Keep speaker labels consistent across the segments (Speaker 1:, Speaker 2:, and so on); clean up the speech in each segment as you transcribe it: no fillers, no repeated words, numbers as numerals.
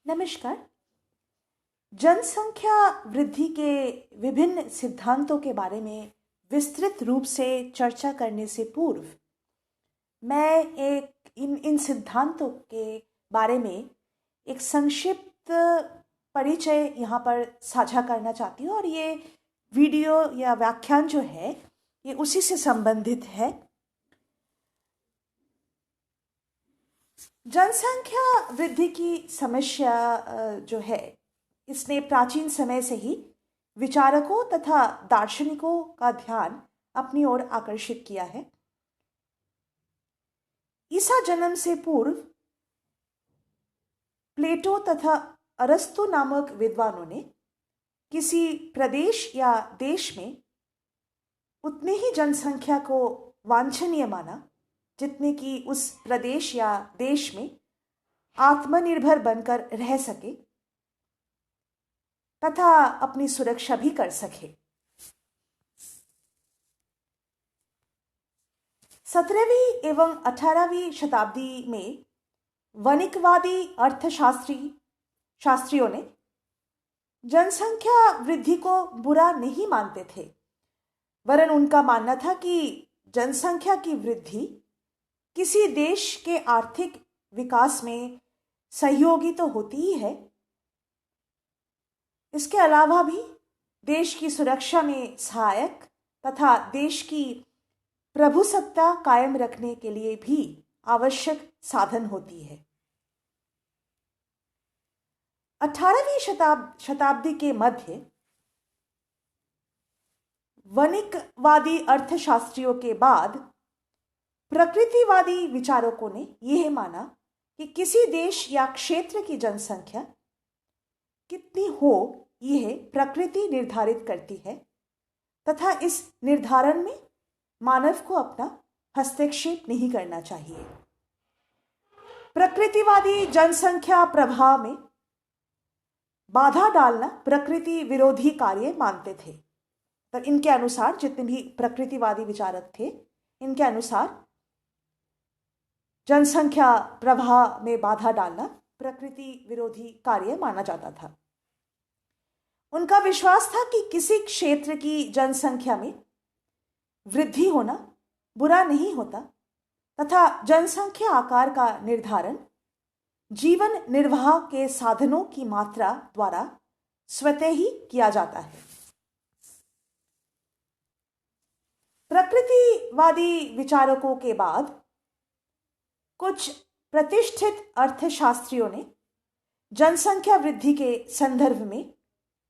Speaker 1: नमस्कार। जनसंख्या वृद्धि के विभिन्न सिद्धांतों के बारे में विस्तृत रूप से चर्चा करने से पूर्व मैं एक इन सिद्धांतों के बारे में एक संक्षिप्त परिचय यहाँ पर साझा करना चाहती हूँ और ये वीडियो या व्याख्यान जो है ये उसी से संबंधित है। जनसंख्या वृद्धि की समस्या जो है इसने प्राचीन समय से ही विचारकों तथा दार्शनिकों का ध्यान अपनी ओर आकर्षित किया है। ईसा जन्म से पूर्व प्लेटो तथा अरस्तु नामक विद्वानों ने किसी प्रदेश या देश में उतनी ही जनसंख्या को वांछनीय माना जितने कि उस प्रदेश या देश में आत्मनिर्भर बनकर रह सके तथा अपनी सुरक्षा भी कर सके। 17वीं एवं 18वीं शताब्दी में वणिकवादी शास्त्रियों ने जनसंख्या वृद्धि को बुरा नहीं मानते थे, वरन उनका मानना था कि जनसंख्या की वृद्धि किसी देश के आर्थिक विकास में सहयोगी तो होती ही है, इसके अलावा भी देश की सुरक्षा में सहायक तथा देश की प्रभुसत्ता कायम रखने के लिए भी आवश्यक साधन होती है। 18वीं शताब्दी के मध्य वणिकवादी अर्थशास्त्रियों के बाद प्रकृतिवादी विचारकों ने यह माना कि किसी देश या क्षेत्र की जनसंख्या कितनी हो यह प्रकृति निर्धारित करती है तथा इस निर्धारण में मानव को अपना हस्तक्षेप नहीं करना चाहिए। प्रकृतिवादी जनसंख्या प्रवाह में बाधा डालना प्रकृति विरोधी कार्य मानते थे। तो इनके अनुसार जितने भी प्रकृतिवादी विचारक थे, इनके अनुसार जनसंख्या प्रवाह में बाधा डालना प्रकृति विरोधी कार्य माना जाता था। उनका विश्वास था कि किसी क्षेत्र की जनसंख्या में वृद्धि होना बुरा नहीं होता तथा जनसंख्या आकार का निर्धारण जीवन निर्वाह के साधनों की मात्रा द्वारा स्वतः ही किया जाता है। प्रकृतिवादी विचारकों के बाद कुछ प्रतिष्ठित अर्थशास्त्रियों ने जनसंख्या वृद्धि के संदर्भ में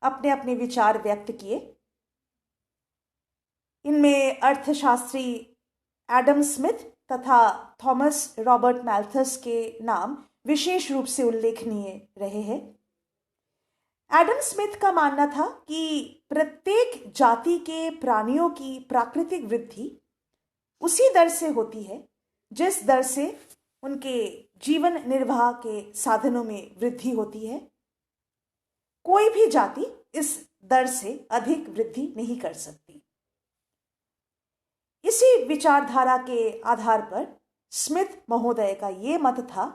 Speaker 1: अपने अपने विचार व्यक्त किए। इनमें अर्थशास्त्री एडम स्मिथ तथा थॉमस रॉबर्ट मैल्थस के नाम विशेष रूप से उल्लेखनीय रहे हैं। एडम स्मिथ का मानना था कि प्रत्येक जाति के प्राणियों की प्राकृतिक वृद्धि उसी दर से होती है जिस दर से उनके जीवन निर्वाह के साधनों में वृद्धि होती है। कोई भी जाति इस दर से अधिक वृद्धि नहीं कर सकती। इसी विचारधारा के आधार पर स्मिथ महोदय का यह मत था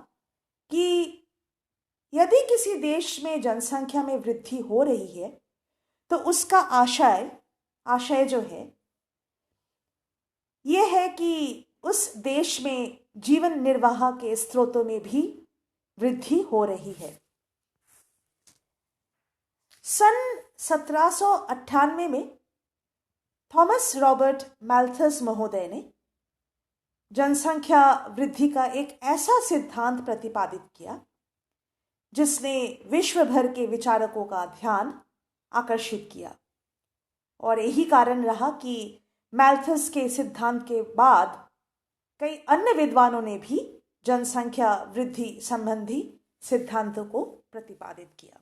Speaker 1: कि यदि किसी देश में जनसंख्या में वृद्धि हो रही है तो उसका आशय जो है यह है कि उस देश में जीवन निर्वाह के स्रोतों में भी वृद्धि हो रही है। सन 1798 में थॉमस रॉबर्ट मैल्थस महोदय ने जनसंख्या वृद्धि का एक ऐसा सिद्धांत प्रतिपादित किया जिसने विश्व भर के विचारकों का ध्यान आकर्षित किया और यही कारण रहा कि मैल्थस के सिद्धांत के बाद कई अन्य विद्वानों ने भी जनसंख्या वृद्धि संबंधी सिद्धांतों को प्रतिपादित किया।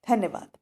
Speaker 1: धन्यवाद।